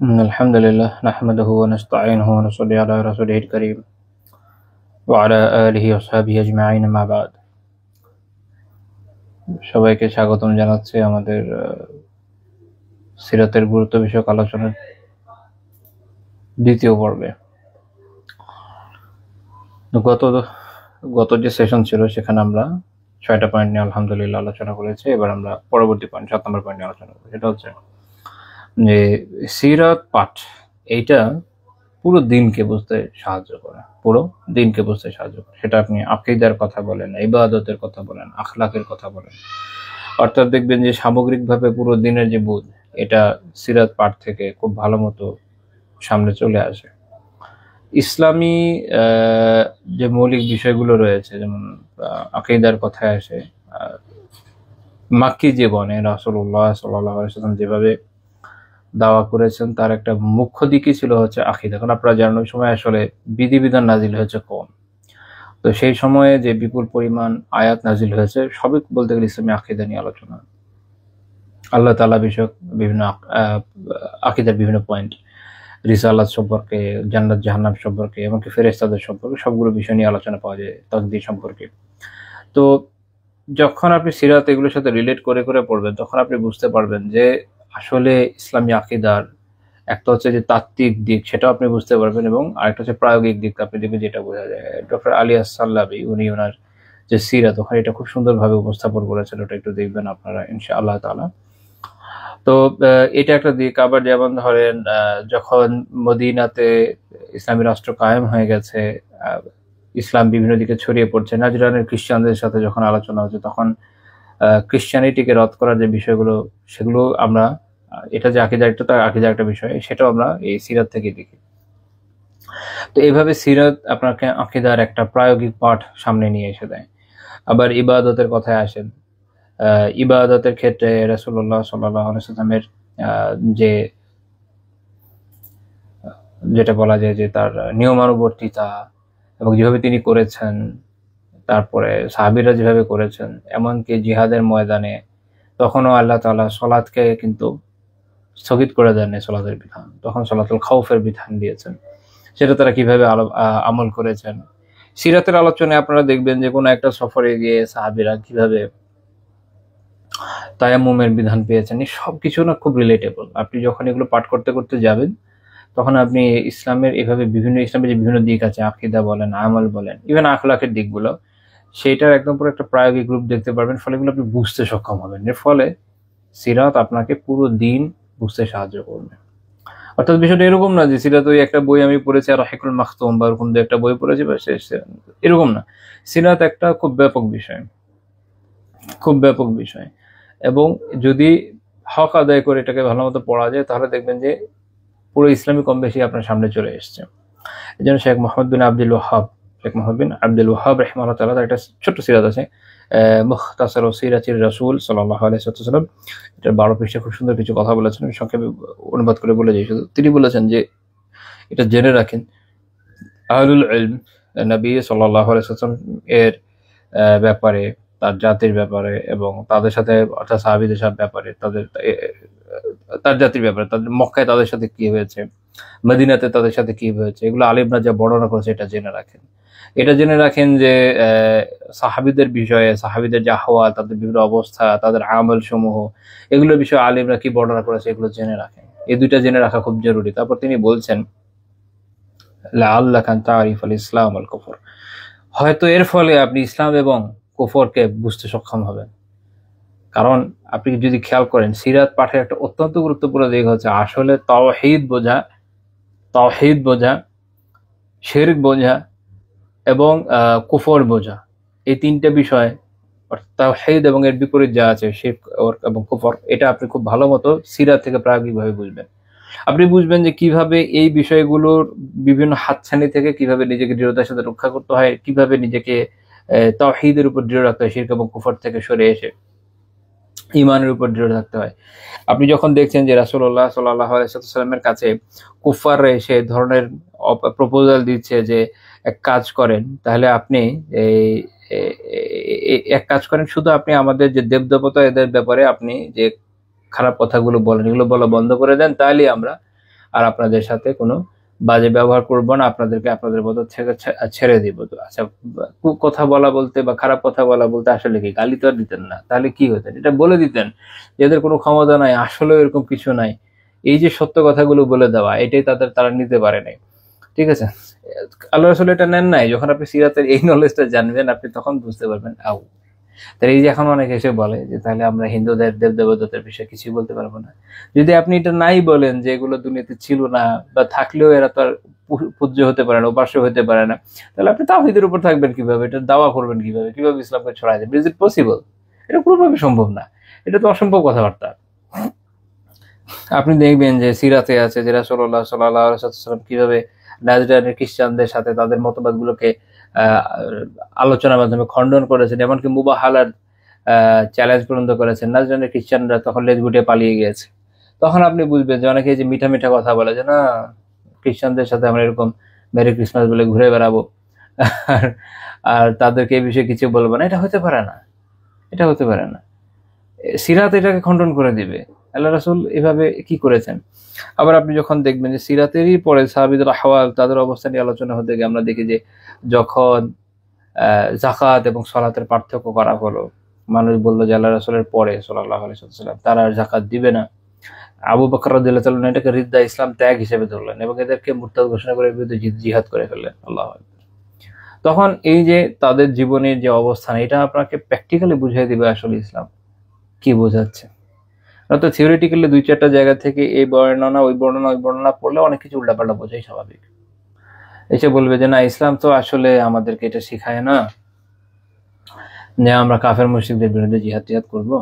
الحمد لله نحمده ونستعينه ونصلي على رسوله الكريم وعلى آله وصحبه أجمعين ما بعد সবাইকে স্বাগতম জানাচ্ছি আমাদের সিরাতের গুরুত্ব বিষয়ক আলোচনার দ্বিতীয় পর্বে। গত যে সেশন ছিল সেখানে আমরা 6টা পয়েন্ট নিয়ে আলহামদুলিল্লাহ আলোচনা করেছি। এবার আমরা পরবর্তী পয়েন্ট 7 নম্বর পয়েন্ট নিয়ে আলোচনা করব। সেটা হচ্ছে যে সিরাত পাঠ এইটা পুরো দিনকে বুঝতে সাহায্য করে, সেটা আপনি আকীদার কথা বলেন, ইবাদতের কথা বলেন, আখলাকের কথা বলেন, অর্থাৎ দেখবেন যে সামগ্রিকভাবে পুরো দিনের যে বুঝ এটা সিরাত পাঠ থেকে খুব ভালো মতো সামনে চলে আসে। ইসলামী যে মৌলিক বিষয়গুলো রয়েছে, যেমন আকীদার কথায় আসে, মাক্কি জীবনে রাসূলুল্লাহ সাল্লাল্লাহু আলাইহি ওয়াসাল্লাম যেভাবে দাওয়া করেছেন তার একটা মুখ্য দিকই ছিল হচ্ছে আকীদা। কারণ আপনারা জানেন ওই সময় আসলে বিধিবিধান নাজিল হয়েছে কম, তো সেই সময়ে যে বিপুল পরিমাণ আয়াত নাজিল হয়েছে সবই বলতে গেলে ইসলামী আকীদা নিয়ে আলোচনা, আল্লাহ তাআলা বিষয়ক বিভিন্ন আকীদার বিভিন্ন পয়েন্ট, রিসালাত সম্পর্কে, জান্নাত জাহান্নাম সম্পর্কে, এমনকি ফেরেশতাদের সম্পর্কে সবগুলো বিষয় নিয়ে আলোচনা পাওয়া যায়, তাকদীর সম্পর্কে। তো যখন আপনি সিরাত এগুলোর সাথে রিলেট করে করে পড়বেন তখন আপনি বুঝতে পারবেন যে আসলে ইসলামী আকীদার একটা হচ্ছে যে তাত্ত্বিক দিক, সেটাও আপনি বুঝতে পারবেন, এবং আরেকটা হচ্ছে প্রায়োগিক দিক, আপনি দেখবেন যেটা বোঝা যায়। ডক্টর আলী আস-সাল্লাবি উনি ওনার যে সিরাত ওখানে এটা খুব সুন্দরভাবে উপস্থাপন করেছেন, ওটা একটু দেখবেন আপনারা ইনশাআল্লাহ তাআলা। তো এটা একটা দিক। আবার যেমন ধরেন যখন মদিনাতে ইসলামী রাষ্ট্র কায়েম হয়ে গেছে, ইসলাম বিভিন্ন দিকে ছড়িয়ে পড়ছে, নাজরানের খ্রিস্টানদের সাথে যখন আলোচনা হচ্ছে তখন ক্রিশ্চিয়ানিটিকে রদ করার যে বিষয়গুলো সেগুলো আমরা, এটা যে আকীদা, এটা তো আকীদা একটা বিষয়, সেটাও আমরা এই সিরাত থেকে দেখি। তো এইভাবে সিরাত আপনাকে আকীদার একটা প্রায়োগিক পাঠ সামনে নিয়ে এসে দেয়। আবার ইবাদতের কথায় আসেন, ইবাদতের ক্ষেত্রে রাসূলুল্লাহ সাল্লাল্লাহু আলাইহি ওয়াসাল্লামের যে যেটা বলা যায় যে তার নিয়মানুবর্তিতা এবং যেভাবে তিনি করেছেন, তারপরে সাহাবীরা যেভাবে করেছেন, এমনকি জিহাদের ময়দানে তখনও আল্লাহ তাআলা সালাতকে কিন্তু স্থগিত করে দেননি, সালাতের বিধান, তখন সালাতুল খাউফের বিধান দিয়েছেন, সেটা তারা কিভাবে আমল করেছেন। সিরাতের আলোচনায় আপনারা দেখবেন যে কোনো একটা সফরে গিয়ে সাহাবীরা কিভাবে তায়াম্মুমের বিধান পেয়েছেন, এই সবকিছু না খুব রিলেটেবল। আপনি যখন এগুলো পাঠ করতে করতে যাবেন তখন আপনি ইসলামের এভাবে ইসলামের যে বিভিন্ন দিক আছে, আকীদা বলেন, আমল বলেন, ইভেন আখলাকের দিকগুলো, সেইটার একদম পুরো একটা প্রায়োগিক রূপ দেখতে পারবেন, ফলে এগুলো আপনি বুঝতে সক্ষম হবেন। এর ফলে সিরাত আপনাকে পুরো দিন বুঝতে সাহায্য করবে। অর্থাৎ বিষয়টা এরকম না যে সিরাত ওই একটা বই আমি পড়েছি আর রাহিকুল মাখতুম বা এরকম একটা বই পড়েছি বা শেষ, এরকম না। সিরাত একটা খুব ব্যাপক বিষয়, এবং যদি হক আদায় করে এটাকে ভালো মতো পড়া যায় তাহলে দেখবেন যে পুরো ইসলামী কম বেশি আপনার সামনে চলে এসছে। এই জন্য শেখ মোহাম্মদ বিন আব্দুল ওয়াহাব রাহিমাহুল্লাহ তাআলা তার একটা ছোট্ট সিরাত আছে, মুখতাসার সিরাতির রাসূল সাল্লাল্লাহু আলাইহি ওয়াসাল্লাম, এটা 12 পৃষ্ঠা খুব সুন্দর কিছু কথা বলেছেন, আমি সংক্ষেপে অনুবাদ করে বলে যাই। শুধু তিনি বলেছেন যে এটা জেনে রাখেন আহলুল ইলম নবী সাল্লাল্লাহু আলাইহি ওয়াসাল্লাম এর ব্যাপারে, তার জাতির ব্যাপারে এবং তাদের সাথে অর্থাৎ সাহাবীদের সাথে ব্যাপারে, তার জাতির ব্যাপারে, তাদের মক্কায় তাদের সাথে কি হয়েছে, মদিনাতে তাদের সাথে কি হয়েছে, এগুলো আলিমরা যা বর্ণনা করেছে এটা জেনে রাখেন যে সাহাবীদের বিষয়ে, সাহাবীদের যে আহওয়াল, তাদের বিভিন্ন অবস্থা, তাদের আমল সমূহ, এগুলোর বিষয়ে আলিমরা কি বর্ণনা করেছে এগুলো জেনে রাখেন। এই দুইটা জেনে রাখা খুব জরুরি। তারপর তিনি বলছেন লাআল্লাকা তারিফুল ইসলাম ওয়াল কুফর, হয়তো এর ফলে আপনি ইসলাম এবং কুফরকে বুঝতে সক্ষম হবেন। কারণ আপনি যদি খেয়াল করেন সিরাত পাঠের একটা অত্যন্ত গুরুত্বপূর্ণ দিক হচ্ছে আসলে তাওহীদ বোঝা, শিরক বোঝা এবং কুফর বোঝা, এই তিনটে বিষয়, তাওহীদ এবং এর বিপরীত যা আছে শিরক এবং কুফর, এটা আপনি খুব ভালো মতো সিরাত থেকে প্রায়োগিকভাবে বুঝবেন। আপনি বুঝবেন যে কিভাবে এই বিষয়গুলোর বিভিন্ন হাতছানি থেকে কিভাবে নিজেকে দৃঢ়তার সাথে রক্ষা করতে হয়, কিভাবে নিজেকে তাওহীদের উপর দৃঢ় রাখতে হয়, শিরক এবং কুফর থেকে সরে এসে ঈমানের উপর দৃঢ় থাকতে হয়। আপনি যখন দেখছেন যে রাসূলুল্লাহ সাল্লাল্লাহু আলাইহি ওয়াসাল্লামের কাছে কুফাররা এসে ধরনের প্রপোজাল দিচ্ছে যে এক কাজ করেন, তাহলে আপনি এক কাজ করেন, শুধু আপনি আমাদের যে দেবদেবতা এদের ব্যাপারে আপনি যে খারাপ কথাগুলো বলেন এগুলো বলা বন্ধ করে দেন, তাহলে আমরা আর আপনাদের সাথে কোনো বাজে ব্যবহার করবো না, আপনাদেরকে আপনাদের মতো থেকে ছেড়ে দিব। তো আচ্ছা, কথা বলা বলতে বা খারাপ কথা বলা বলতে আসলে কি? গালি তো আর দিতেন না, তাহলে কি হতেন? এটা বলে দিতেন যে এদের কোনো ক্ষমতা নাই, আসলে এরকম কিছু নাই। এই যে সত্য কথাগুলো বলে দেওয়া, এটাই তারা নিতে পারে নাই। ঠিক আছে, আল্লাহ রাসূল এটা নেন নাই। যখন আপনি সিরাতের এই নলেজটা জানবেন, আপনি তখন বুঝতে পারবেন তাহলে এই যে এখন অনেকে এসে বলে যে তাহলে আমরা হিন্দুদের দেব দেবতাদের বিষয়ে কিছুই বলতে পারবো না। যদি আপনি এটা নাই বলেন যে এগুলো দুনিয়াতে ছিল না বা থাকলেও এরা তো আর পূজ্য হতে পারে না, উপাস্য হতে পারে না, তাহলে আপনি তাওহীদের উপর থাকবেন কিভাবে? এটা দাওয়া করবেন কিভাবে? কিভাবে ইসলামকে ছড়াই দেবেন? Is it possible? এটা কোনোভাবে সম্ভব না। এটা তো অসম্ভব কথাবার্তা। আপনি দেখবেন যে সিরাতে আছে যে রাসূলুল্লাহ সাল্লাল্লাহু আলাইহি ওয়াসাল্লাম কিভাবে নাজরানের খ্রিস্টানদের সাথে তাদের মতবাদগুলোকে আলোচনার মাধ্যমে খণ্ডন করেছেন, এমনকি মুবাহালার চ্যালেঞ্জ পর্যন্ত করেছেন। নাজরানের খ্রিস্টানরা তখন লেজ গুটিয়ে পালিয়ে গিয়েছে। তখন আপনি বুঝবেন যে অনেকে যে মিঠা মিঠা কথা বলে যে না, খ্রিস্টানদের সাথে আমরা এরকম মেরি ক্রিসমাস বলে ঘুরে বেড়াবো আর তাদেরকে এই বিষয়ে কিছু বলবো না, এটা হতে পারে না। এটা হতে পারে না। সিরাত এটাকে খণ্ডন করে দিবে। আল্লাহ রাসূল এভাবে কি করেছেন? আবার আপনি যখন দেখবেন যে সিরাতেরই পরে সাহাবীদের আহওয়াল, তাদের অবস্থা নিয়ে আলোচনা হতে গিয়ে আমরা দেখি যে যখন যাকাত এবং সালাতের পার্থক্য করা হলো, মানুষ বললো যে আল্লাহ রাসূলের পরে সাল্লাল্লাহু আলাইহি ওয়াসাল্লাম তারা আর যাকাত দিবে না। আবু বকর রাদিয়াল্লাহু তাআলা এটাকে রিদ্দা, ইসলাম ত্যাগ হিসেবে ধরলেন এবং এদেরকে মুরতাদ ঘোষণা করে বিরুদ্ধে জিহাদ করে ফেললেন। আল্লাহু আকবার। তখন এই যে তাদের জীবনের যে অবস্থান, এটা আপনাকে প্র্যাকটিক্যালি বুঝিয়ে দিবে আসলে ইসলাম কি বোঝাচ্ছে। তো থিওরিটিক্যালি 2-4টা জায়গা থেকে এই বর্ণনা ওই বর্ণনা পড়লে অনেক কিছু উল্টাপাল্টা বোঝাই স্বাভাবিক। এসে বলবে যে না, ইসলাম তো আসলে আমাদেরকে এটা শিখায় না যে আমরা কাফের মুশরিকদের বিরুদ্ধে জিহাদ করবো।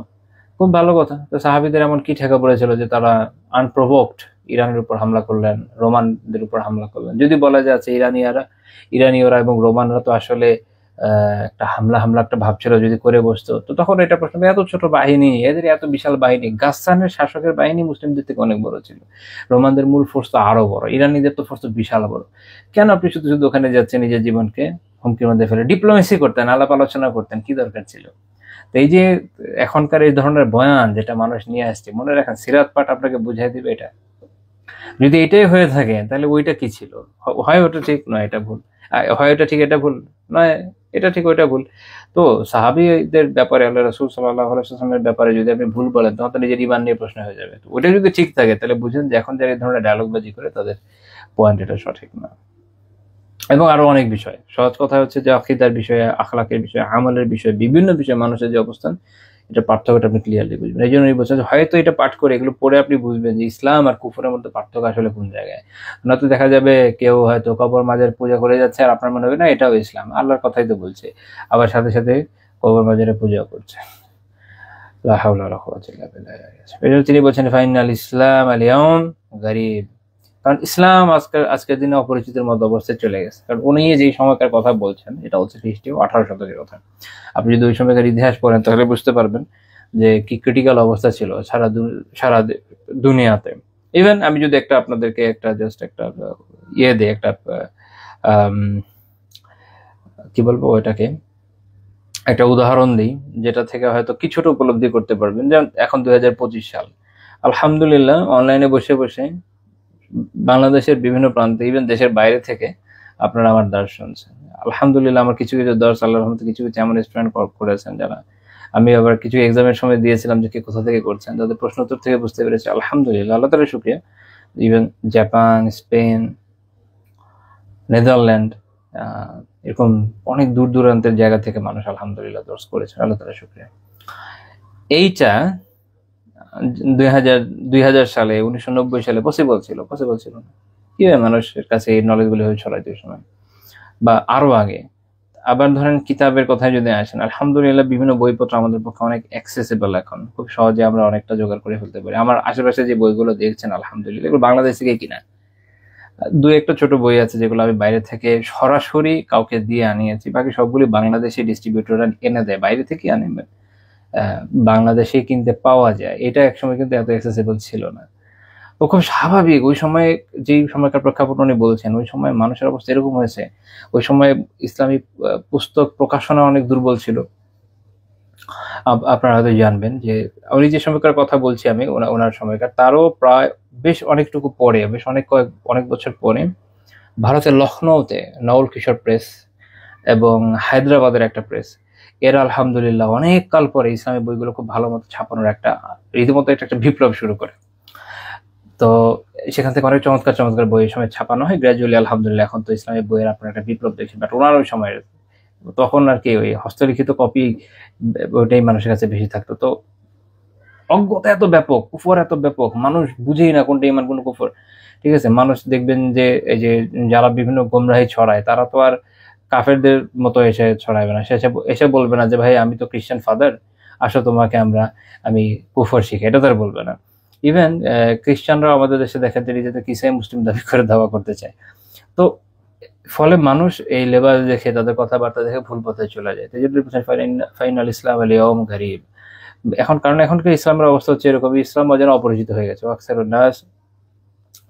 খুব ভালো কথা। তো সাহাবীদের এমন কি ঠেকা পড়েছিল যে তারা আনপ্রভোকড ইরানের উপর হামলা করলেন, রোমানদের উপর হামলা করলেন? যদি বলা যায় আছে ইরানীয়রা এবং রোমানরা তো আসলে একটা হামলা একটা ভাবছিল যদি করে বসতো, তো তখন এটা প্রশ্ন, এত ছোট বাহিনী, এদের এত বিশাল বাহিনী। গাসসানের শাসকের বাহিনী মুসলিমদের থেকে অনেক বড় ছিল, রোমানদের মূল ফোর্স তো আরো বড়, ইরানিদের তো ফোর্স তো বিশাল বড়। কেন আপনি শুধু শুধু ওখানে যাচ্ছেন নিজের জীবনকে হুমকির মধ্যে ফেলে? ডিপ্লোমেসি করতেন, আলাপ আলোচনা করতেন, কি দরকার ছিল? এই যে এখনকার এই ধরনের বয়ান যেটা মানুষ নিয়ে আসছে, মনে রাখেন সিরাত পাঠ আপনাকে বুঝাই দিবে এটা। যদি এটাই হয়ে থাকে তাহলে ওইটা কি ছিল? হয় ওটা ঠিক নয় এটা ভুল, হয় ওটা ঠিক এটা ভুল, নয় এটা ঠিক ওইটা ভুল। তো সাহাবীদের ব্যাপারে আল্লাহ রাসূল সাল্লাল্লাহু আলাইহি ওয়াসাল্লামের ব্যাপারে যদি আপনি ভুল বলেন, তখন তো নিজের ঈমান নিয়ে প্রশ্ন হয়ে যাবে। তো ওইটা যদি ঠিক থাকে তাহলে বুঝেন যে এখন যারা এই ধরনের ডায়লগবাজি করে তাদের পয়েন্ট এটা সঠিক না। এবং আরো অনেক বিষয়, সহজ কথা হচ্ছে যে আকীদার বিষয়ে, আখলাকের বিষয়ে, আমলের বিষয়ে, বিভিন্ন বিষয়ে মানুষের যে অবস্থান, এটা পার্থক্যটা আপনি ক্লিয়ারলি বুঝবেন। এই জন্যই বলছেন হয়তো এটা পাঠ করে এগুলো পড়ে আপনি বুঝবেন যে ইসলাম আর কুফরের মধ্যে পার্থক্য আসলে কোন জায়গায়। নয়তো দেখা যাবে কেউ হয়তো কবর মাজার পূজা করে যাচ্ছে আর আপনার মনে হবে না এটাও ইসলাম, আল্লাহর কথাই তো বলছে, আবার সাথে সাথে কবর মাজারে পূজা করছে। লা হাওলা ওয়ালা কুওয়াতা ইল্লা বিল্লাহ। এই জন্য তিনি বলছেন ফাইনাল ইসলাম আল ইয়াউম গারিব, কারণ ইসলাম আজকের দিনে অপরিচিতের মতো অবস্থায় চলে গেছে। কারণ উনি যেই সময়কার কথা বলছেন এটা হচ্ছে খ্রিস্টীয় 18 শতকের কথা। আপনি যদি ওই সময়কার ইতিহাস পড়েন তাহলে বুঝতে পারবেন যে কি ক্রিটিক্যাল অবস্থা ছিল সারা দুনিয়াতে। ইভেন আমি যদি আপনাদেরকে জাস্ট একটা দিই, একটা কি বলবো ওইটাকে, একটা উদাহরণ দিই যেটা থেকে হয়তো কিছুটা উপলব্ধি করতে পারবেন। যেমন এখন 2025 সাল, আলহামদুলিল্লাহ অনলাইনে বসে বসে বাংলাদেশের বিভিন্ন প্রান্তে, ইভেন দেশের বাইরে থেকে আপনারা আমার দর্শ শুনছেন। আলহামদুলিল্লাহ আমার কিছু দর্শ আল্লাহর রহমতে কিছু এমন স্টুডেন্ট করেছেন যারা আমি আবার কিছু এক্সামের সময় দিয়েছিলাম যে কে কোথা থেকে করছেন, তাদের প্রশ্ন উত্তর থেকে বুঝতে পেরেছি আলহামদুলিল্লাহ, আল্লাহ তাআলার শুকরিয়া। ইভেন জাপান, স্পেন, নেদারল্যান্ড, এরকম অনেক দূর দূরান্তের জায়গা থেকে মানুষ আলহামদুলিল্লাহ দর্শ করেছেন, আল্লাহ তাআলার শুকরিয়া। এইটা 2000 সালে, 1990 সালে পসিবল ছিল না। কিভাবে মানুষের কাছে এই নলেজগুলো ছড়াইতে ওই সময়, বা আরো আগে। আবার ধরেন কিতাবের কথায় যদি আসেন, আলহামদুলিল্লাহ বিভিন্ন বইপত্র আমাদের পক্ষে অনেক অ্যাক্সেসিবল, এখন খুব সহজে আমরা অনেকটা জোগাড় করে ফেলতে পারি। আমার আশেপাশে যে বইগুলো দেখছেন আলহামদুলিল্লাহ এগুলো বাংলাদেশ থেকে কিনা। 2-1টা ছোট বই আছে যেগুলো আমি বাইরে থেকে সরাসরি কাউকে দিয়ে আনিয়েছি, বাকি সবগুলি বাংলাদেশি ডিস্ট্রিবিউটররা এনে দেয়, বাইরে থেকে আনেন, বাংলাদেশে কিনতে পাওয়া যায়। এটা একসময় কিন্তু এত অ্যাক্সেসিবল ছিল না। তো খুব স্বাভাবিক, ওই সময় যেই সময়কার প্রেক্ষাপট উনি বলছেন, ওই সময় মানুষের অবস্থা এরকম হয়েছে। ওই সময় ইসলামী পুস্তক প্রকাশনা অনেক দুর্বল ছিল, আপনারা হয়তো জানবেন যে উনি যে সময়কার কথা বলছি আমি, ওনার সময়কার তারও প্রায় বেশ অনেকটুকু পরে, বেশ অনেক বছর পরে ভারতের লখনৌতে নওল কিশোর প্রেস এবং হায়দ্রাবাদের একটা প্রেস, এরা আলহামদুলিল্লাহ অনেক কাল পরে ইসলামী বইগুলো খুব ভালো মতো ছাপানোর একটা রীতিমতো একটা বিপ্লব শুরু করে। তো সেখান থেকে অনেক চমৎকার চমৎকার বই এই সময় ছাপানো হয় গ্র্যাজুয়ালি আলহামদুলিল্লাহ। এখন তো ইসলামী বইয়ের আপনার একটা বিপ্লব দেখছি, বাট ওনার ওই সময়ের তখন আর কি ওই হস্তলিখিত কপি ওইটাই মানুষের কাছে বেশি থাকতো। তো অজ্ঞতা এত ব্যাপক, কুফর এত ব্যাপক, মানুষ বুঝেই না কোনটা ইমান কোন কুফর। ঠিক আছে, মানুষ দেখবেন যে এই যে যারা বিভিন্ন গোমরাহি ছড়ায় তারা তো আর কাফেরদের মতো এসে ছড়াবে না, সে এসে বলবে না যে ভাই আমি তো খ্রিস্টান ফাদার, আসো তোমাকে আমি কুফর শিখি, এটা তো আর বলবে না। ইভেন খ্রিস্টানরা আমাদের দেশে দেখা যায় নিজেদের কিসাই মুসলিম দাবি করে দাওয়া করতে চায়। তো ফলে মানুষ এই লেবাস দেখে, তাদের কথাবার্তা দেখে ভুল পথে চলে যায়। ফাইনাল ইসলাম আলিয়ম গরিব। এখন কারণ এখনকার ইসলামের অবস্থা হচ্ছে এরকম, ইসলাম যেন অপরিচিত হয়ে গেছে।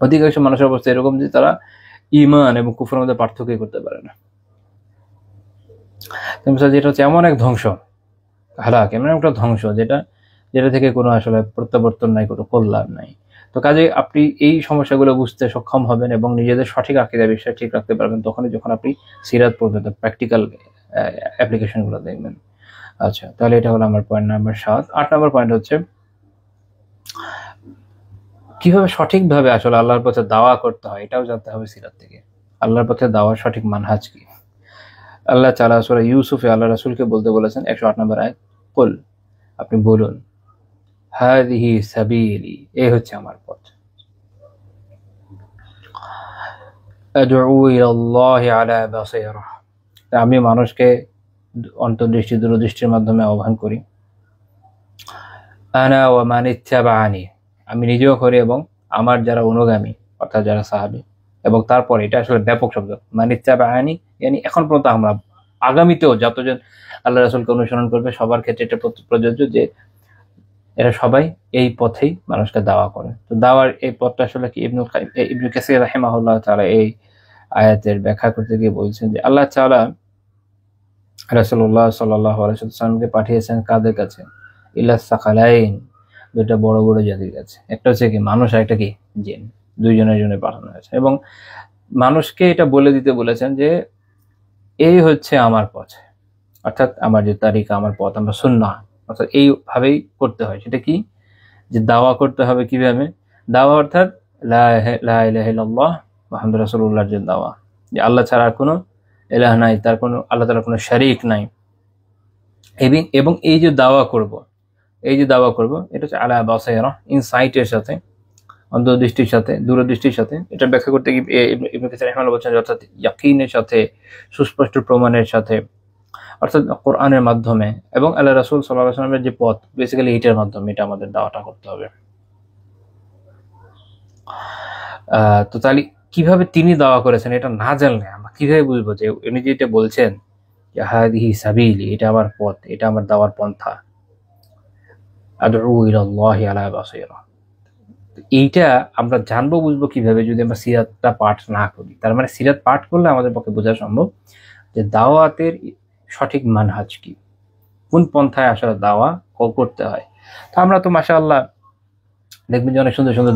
অধিকাংশ মানুষের অবস্থা এরকম যে তারা ইমান এবং কুফরের মধ্যে পার্থক্য করতে পারে না। যেটা হচ্ছে এমন এক ধ্বংস, হালাক, এমন একটা ধ্বংস যেটা থেকে কোনো আসলে প্রত্যাবর্তন নাই, কোনো কল্যাণ নাই। তো কাজে আপনি এই সমস্যাগুলো বুঝতে সক্ষম হবেন এবং নিজেদের সঠিক আকীদা বিশ্বাস ঠিক রাখতে পারবেন তখনই যখন আপনি সিরাত পড়বেন, প্র্যাকটিক্যাল অ্যাপ্লিকেশনগুলো দেখবেন। আচ্ছা, তাহলে এটা হলো আমার পয়েন্ট নাম্বার 7। 8 নম্বর পয়েন্ট হচ্ছে কিভাবে সঠিকভাবে আসলে আল্লাহর পথে দাওয়া করতে হয়, এটাও জানতে হবে সিরাত থেকে। আল্লাহর পথে দাওয়ার সঠিক মানহাজ কি। আল্লাহ তাআলা সূরা ইউসুফে আল্লাহ রাসূলকে বলতে বলেছেন 108 নম্বর আয়াত, কুল, আপনি বলুন, হাযিহি সাবিলি, এই হচ্ছে আমার পথ, আদউ ইলাল্লাহি আলা বাসীরা, আমি মানুষকে অন্তর্দৃষ্টি দূরদৃষ্টির মাধ্যমে আহ্বান করি। আনা ওয়া মান ইত্তাবাআনি, আমি নিজেও করি এবং আমার যারা অনুগামী অর্থাৎ যারা সাহাবী, এবং তারপরে এটা আসলে ব্যাপক শব্দ, মান ইত্তাবাআনি ইয়ানি এখন পর্যন্ত আমরা, আগামীতেও যতজন আল্লাহ রাসূলকে অনুসরণ করবে সবার ক্ষেত্রে এটা প্রযোজ্য যে এরা সবাই এই পথেই মানুষকে দাওয়া করে। তো দাওয়ার এই পথটা আসলে কি, ইবনে কাসির রাহিমাহুল্লাহ তাআলা এই আয়াতের ব্যাখ্যা করতে গিয়ে বলছেন যে আল্লাহ তাআলা রাসূলুল্লাহ সাল্লাল্লাহু আলাইহি ওয়াসাল্লামকে পাঠিয়েছেন কাদের কাছে, ইলা সাকালাইন, দুইটা বড় বড় জাতির কাছে। একটা হচ্ছে কি মানুষ আর একটা কি জিন, দুইজনের জন্য পাঠানো হয়েছে এবং মানুষকে এটা বলে দিতে বলেছেন যে এই হচ্ছে আমার পথ, অর্থাৎ আমার যে তারিকা, আমার পথ, আমার সুন্নাহ, অর্থাৎ এইভাবেই করতে হয়। সেটা কি, যে দাওয়া করতে হবে কিভাবে, দাওয়া অর্থাৎ লা ইলাহা ইল্লাল্লাহ মুহাম্মদুর রাসূলুল্লাহর যে দাওয়া, যে আল্লাহ ছাড়া কোনো ইলাহ নাই, তার কোনো আল্লাহ তাআলার কোনো শরীক নাই, এবং এই যে দাওয়া করব এটা হচ্ছে আলা বাসীরা, ইনসাইটের সাথে, অন্তর্দৃষ্টির সাথে, দূরদৃষ্টির সাথে। এটা ব্যাখ্যা করতে গিয়ে ইবনে কাসির রাহিমাহুল্লাহ বলছেন অর্থাৎ ইয়াকিনের সাথে, সুস্পষ্ট প্রমাণের সাথে, অর্থাৎ কোরআনের মাধ্যমে এবং আল্লাহ রাসূল সাল্লাল্লাহু আলাইহি ওয়াসাল্লামের যে পথ, বেসিক্যালি এটার মাধ্যমে এটা আমাদের দাওয়াটা করতে হবে। তো তাহলে কিভাবে তিনি দাওয়া করেছেন এটা না জানলে আমরা কিভাবে বুঝবো যে উনি যেটা বলছেন যে হাদিহি সাবিলি, এটা আমার পথ, এটা আমার দাওয়ার পন্থা, আদউ ইলাল্লাহি আলা বাসীরা। এইটা আমরা জানবো বুঝবো কিভাবে, যদি আমরা সিরাতটা পাঠ না করি। তার মানে সিরাত পাঠ করলে আমাদের পক্ষে বোঝা সম্ভব যে দাওয়াতের সঠিক মানহাজ কি, কোন পন্থায় আসলে দাওয়া করতে হয়। তো আমরা তো মাশাআল্লাহ দেখবেন যে অনেক সুন্দর সুন্দর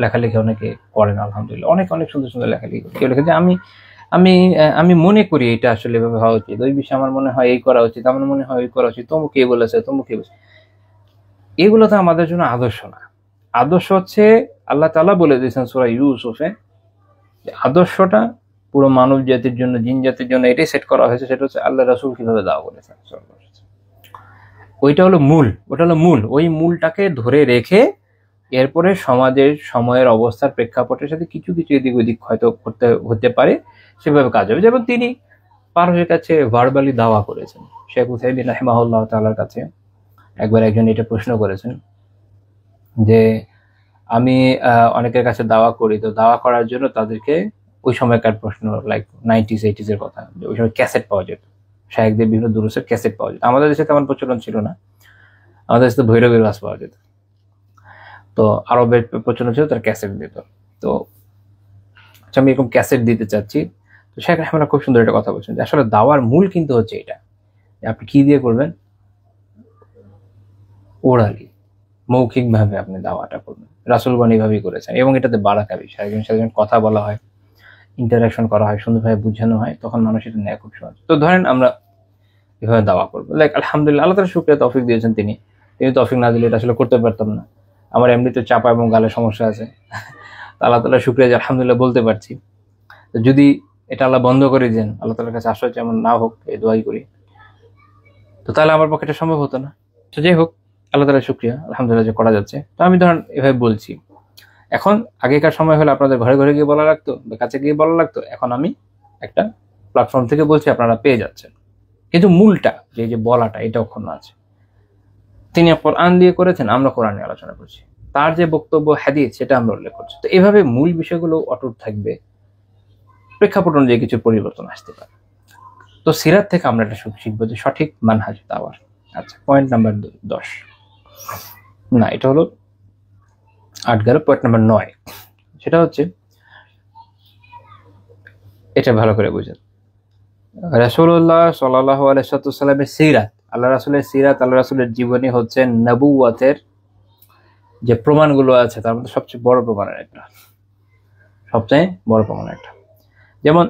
লেখালেখি অনেকে করেন, আলহামদুলিল্লাহ অনেক অনেক সুন্দর সুন্দর লেখালেখি করে। কেউ লেখে যে আমি আমি আমি মনে করি এটা আসলে এভাবে হওয়া উচিত, ওই বিষয়ে আমার মনে হয় এই করা উচিত, আমার মনে হয় ওই করা উচিত, তমুক কে বলেছে, তমুক কে বলেছে। এগুলো তো আমাদের জন্য আদর্শ না। আদর্শ হচ্ছে আল্লাহ তাআলা বলে দিয়েছেন সূরা ইউসুফে, যে আদর্শটা পুরো মানব জাতির জন্য, জিন জাতির জন্য এটাই সেট করা হয়েছে, সেটা হচ্ছে আল্লাহ রাসূল কিভাবে দাওয়া করেছেন। ওইটা হলো মূল, ওই মূলটাকে ধরে রেখে এরপরে সমাজের সময়ের অবস্থার প্রেক্ষাপটের সাথে কিছু কিছু এদিক ওদিক হয়তো করতে হতে পারে, সেভাবে কাজ হবে। যেমন তিনি পারস্যের কাছে ভার্বালি দাওয়া করেছেন। শেখ উসাইমিন রাহিমাহুল্লাহ তাআলার কাছে একবার একজন এটা প্রশ্ন করেছেন যে আমি অনেকের কাছে দাওয়া করি, তো দাওয়া করার জন্য তাদেরকে, ওই সময়কার প্রশ্ন লাইক 90s 80s এর কথা, যে ওই সময় ক্যাসেট পাওয়া যেত, শায়েখদের বিভিন্ন দুরুসের ক্যাসেট পাওয়া যেত। আমাদের দেশে তেমন প্রচলন ছিল না, আমাদের দেশে তো ভৈরবের ওয়াজ পাওয়া যেত, তো আরবের প্রচলন ছিল, তার ক্যাসেট দিত। তো আমি এরকম ক্যাসেট দিতে চাচ্ছি। তো শেখ রাহমানুল্লাহ খুব সুন্দর একটা কথা বলছেন যে আসলে দাওয়ার মূল কিন্তু হচ্ছে এটা, আপনি কি দিয়ে করবেন, ওরালি, মৌখিকভাবে আপনি দাওয়াটা করবেন। রাসূলগণ এইভাবেই করেছেন এবং এটাতে বারাকা বেশি। একজনের সাথে কথা বলা হয়, ইন্টারাকশন করা হয়, সুন্দরভাবে বোঝানো হয়, তখন মানুষ এটা নেয় খুব সহজ। তো ধরেন আমরা এভাবে দাওয়া করবো, লাইক আলহামদুলিল্লাহ আল্লাহ তাআলা শুকরিয়া, তৌফিক দিয়েছেন তিনি তৌফিক না দিলে এটা আসলে করতে পারতাম না। আমার এমনিতে চাপা এবং গালে সমস্যা আছে, আল্লাহ তাআলা শুকরিয়া যে আলহামদুলিল্লাহ বলতে পারছি। তো যদি এটা আল্লাহ বন্ধ করে দেন, আল্লাহ তাআলার কাছে আশ্রয় যেমন না হোক, এই দোয়াই করি, তো তাহলে আমার পক্ষে এটা সম্ভব হতো না। তো যাই হোক, আল্লাহ তাআলা শুকরিয়া, আলহামদুলিল্লাহ যে করা যাচ্ছে। তো আমি ধরেন এভাবে বলছি। এখন আগেকার সময় হলে আপনাদের ঘরে ঘরে গিয়ে বলা লাগতো বা কাছে গিয়ে বলা লাগতো, এখন আমি একটা প্ল্যাটফর্ম থেকে বলছি, আপনারা পেয়ে যাচ্ছেন। কিন্তু মূলটা যে বলাটা, এটা অক্ষুণ্ণ আছে। তিনি কোরআন দিয়ে করেছেন, আমরা কোরআন নিয়ে আলোচনা করছি, তার যে বক্তব্য হাদিস সেটা আমরা উল্লেখ করছি। তো এভাবে মূল বিষয়গুলো অটুট থাকবে, প্রেক্ষাপট অনুযায়ী কিছু পরিবর্তন আসতে পারে। তো সিরাত থেকে আমরা এটা শিখবো যে সঠিক মানহাজ দাওয়ার। আচ্ছা, পয়েন্ট নাম্বার 10, না এটা হলো 8 গেল, পয়েন্ট নাম্বার 9, সেটা হচ্ছে এটা ভালো করে বুঝেন। রাসূলুল্লাহ সাল্লাল্লাহু আলাইহি ওয়াসাল্লামের সিরাত, আল্লাহ রাসূলের সিরাত, আল্লাহ রাসূলের জীবনী হচ্ছে নবুয়তের যে প্রমাণগুলো আছে তার মধ্যে সবচেয়ে বড় প্রমাণের একটা, সবচেয়ে বড় প্রমাণ একটা। যেমন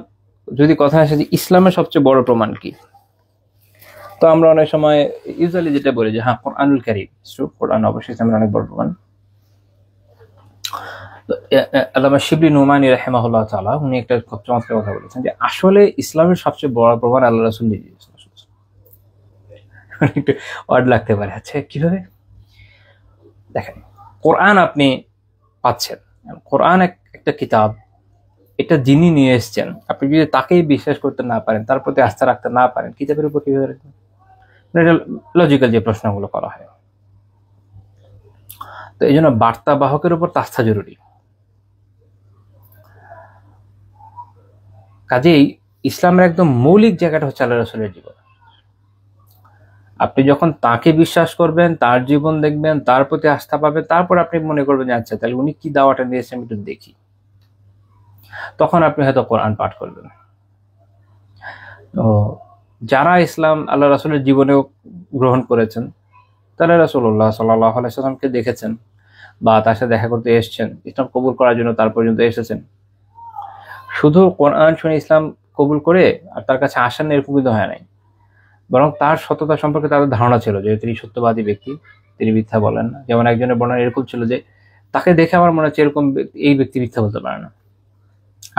যদি কথা আসে যে ইসলামের সবচেয়ে বড় প্রমাণ কি, তো আমরা অনেক সময় ইউজুয়ালি যেটা বলি যে হ্যাঁ কোরআনুল কারীম, কোরআন অবশ্যই ইসলামের অনেক বড় প্রমাণ। আল্লামা শিবলি নোমানী রাহিমাহুল্লাহ তাআলা উনি একটা খুব চমৎকার কথা বলেছেন যে আসলে ইসলামের সবচেয়ে বড় প্রমাণ আল্লাহ রাসূল নিজে দিয়েছেন। একটু অড লাগতে পারে, আচ্ছা কিভাবে? দেখেন, কোরআন আপনি পাচ্ছেন, কোরআন একটা কিতাব, এটা যিনি নিয়ে এসছেন, আপনি যদি তাকেই বিশ্বাস করতে না পারেন, তার প্রতি আস্থা রাখতে না পারেন, কিতাবের উপর কিভাবে রাখবেন? এটা লজিক্যাল যে প্রশ্নগুলো করা হয়। তো এই জন্য বার্তা বাহকের উপর আস্থা জরুরি। কাজেই ইসলামের একদম মৌলিক জায়গাটা হচ্ছে আল্লাহ রাসূলের জীবন। আপনি যখন তাকে বিশ্বাস করবেন, তার জীবন দেখবেন, তার প্রতি আস্থা পাবেন, তারপর আপনি মনে করবেন যে আচ্ছা তাহলে উনি কি দাওয়াটা দিয়েছেন আমি একটু দেখি, তখন আপনি হয়তো কোরআন পাঠ করবেন। তো যারা ইসলাম আল্লাহ রাসূলের জীবনেও গ্রহণ করেছেন, তারা রাসূলুল্লাহ সাল্লাল্লাহু আলাইহি ওয়াসাল্লামকে দেখেছেন বা তার সাথে দেখা করতে এসেছেন, ইসলাম কবুল করার জন্য তার পর্যন্ত এসেছেন। শুধু কোরআন শুনে ইসলাম কবুল করে আর তার কাছে আসেন এরকম কিন্তু হয় নাই, বরং তার সততা সম্পর্কে তাদের ধারণা ছিল যে তিনি সত্যবাদী ব্যক্তি, তিনি মিথ্যা বলেন না। যেমন একজনের বর্ণনা এরকম ছিল যে তাকে দেখে আমার মনে হচ্ছে এরকম এই ব্যক্তি মিথ্যা বলতে পারে না।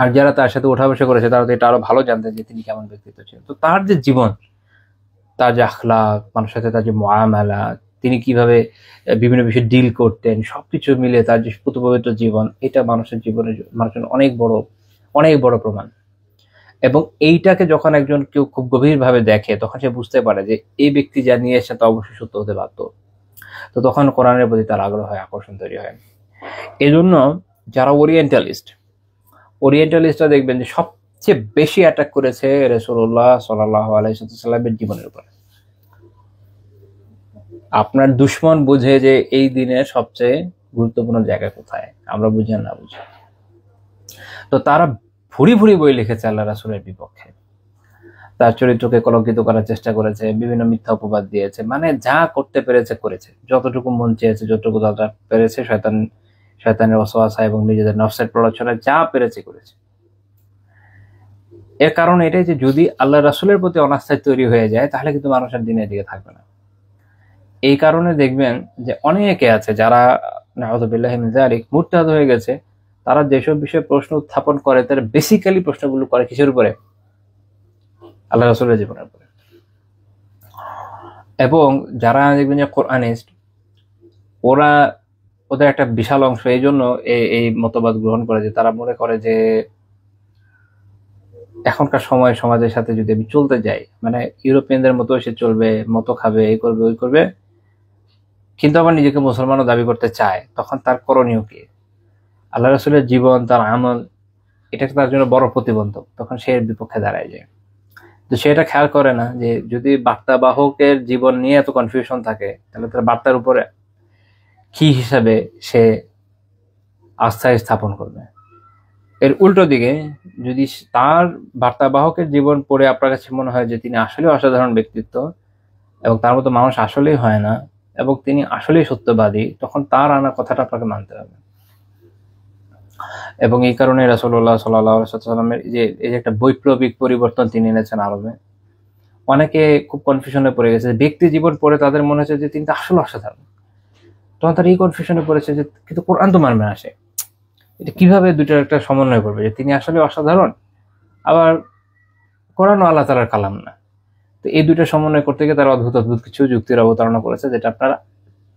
আর যারা তার সাথে ওঠা বসা করেছে তারা তো এটা আরো ভালো জানতেন যে তিনি কেমন ব্যক্তিত্ব ছিলেন। তো তার যে জীবন, তার যে আখলাক, মানুষের সাথে তার যে মুআমালা, তিনি কিভাবে বিভিন্ন বিষয়ে ডিল করতেন, সবকিছু মিলে তার যে পুতপবিত্র জীবন, এটা মানুষের জীবনের মানুষের অনেক বড় প্রমাণ। এবং এইটাকে যখন একজন কেউ খুব গভীরভাবে দেখে, তখন সে বুঝতে পারে যে এই ব্যক্তি যা নিয়ে এসে তা অবশ্যই সত্য হতে বাধ্য। তো তখন কোরআনের প্রতি তার আগ্রহ হয়, আকর্ষণ তৈরি হয়। এই জন্য যারা ওরিয়েন্টালিস্টরা দেখবেন যে সবচেয়ে বেশি অ্যাটাক করেছে রাসূলুল্লাহ সাল্লাল্লাহু আলাইহি ওয়াসাল্লামের জীবনের উপর। আপনার দুশমন বুঝে যে এই দিনের সবচেয়ে গুরুত্বপূর্ণ জায়গা কোথায়, আমরা বুঝি না বুঝি। তো তারা ভুরি ভুরি বই লিখেছে আল্লাহ রাসূলের বিপক্ষে, তার চরিত্রকে কলঙ্কিত করার চেষ্টা করেছে, বিভিন্ন মিথ্যা অপবাদ দিয়েছে, মানে যা করতে পেরেছে করেছে, যতটুকু মন চেয়েছে, যতটুকু তারা পেরেছে, শয়তানের ওয়াসওয়াসা এবং নিজেদের নফসের প্ররোচনায় যা পেরেছে করেছে। এর কারণ এটাই যে যদি আল্লাহ রাসূলের প্রতি অনাস্থা তৈরি হয়ে যায়, তাহলে কিন্তু মানুষের দিনের দিকে থাকবে না। এই কারণে দেখবেন যে অনেকে আছে যারা নাউযুবিল্লাহি মিন যালিক মুরতাদ হয়ে গেছে, তারা যেসব বিষয়ে প্রশ্ন উত্থাপন করে তারা বেসিক্যালি প্রশ্নগুলো করে কিসের উপরে? আল্লাহ রাসূলের জীবনের উপরে। এবং যারা দেখবেন যে কোরআনিস্ট, ওদের একটা বিশাল অংশ এই জন্য এই মতবাদ গ্রহণ করে যে তারা মনে করে যে এখনকার সময় সমাজের সাথে যদি আমি চলতে যাই, মানে ইউরোপিয়ানদের মতো সে চলবে, মতো খাবে, এই করবে ওই করবে, কিন্তু আবার নিজেকে মুসলমানও দাবি করতে চায়, তখন তার করণীয় কি? আল্লাহ রাসূলের জীবন, তার আমল, এটা তার জন্য বড় প্রতিবন্ধক, তখন সে এর বিপক্ষে দাঁড়ায় যায়। তো সেটা খেয়াল করে না যে যদি বার্তা বাহকের জীবন নিয়ে এত কনফিউশন থাকে, তাহলে তার বার্তার উপরে কি হিসাবে সে আস্থা স্থাপন করবে। এর উল্টো দিকে যদি তার বার্তা বাহকের জীবন পড়ে আপনার কাছে মনে হয় যে তিনি আসলে অসাধারণ ব্যক্তিত্ব এবং তার মতো মানুষ আসলেই হয় না, এবং তিনি আসলেই সত্যবাদী, তখন তার আনা কথাটা আপনাকে মানতে হবে। এবং এই কারণে রাসূলুল্লাহ সাল্লাল্লাহু আলাইহি ওয়াসাল্লামের এই যে একটা বৈপ্লবিক পরিবর্তন তিনি এনেছেন আরবে, অনেকে খুব কনফিউশনে পড়ে গেছে। ব্যক্তি জীবন পড়ে তাদের মনে হচ্ছে যে তিনি তো আসলে অসাধারণ, তখন তারা এই কনফিউশনে পড়েছে যে কিন্তু কোরআন তো মানবে না সে, এটা কিভাবে দুইটার একটা সমন্বয় করবে যে তিনি আসলে অসাধারণ, আবার কোরআন আল্লাহ তাআলার কালাম না। তো এই দুইটা সমন্বয় করতে গিয়ে তারা অদ্ভুত অদ্ভুত কিছু যুক্তির অবতারণা করেছে, যেটা আপনারা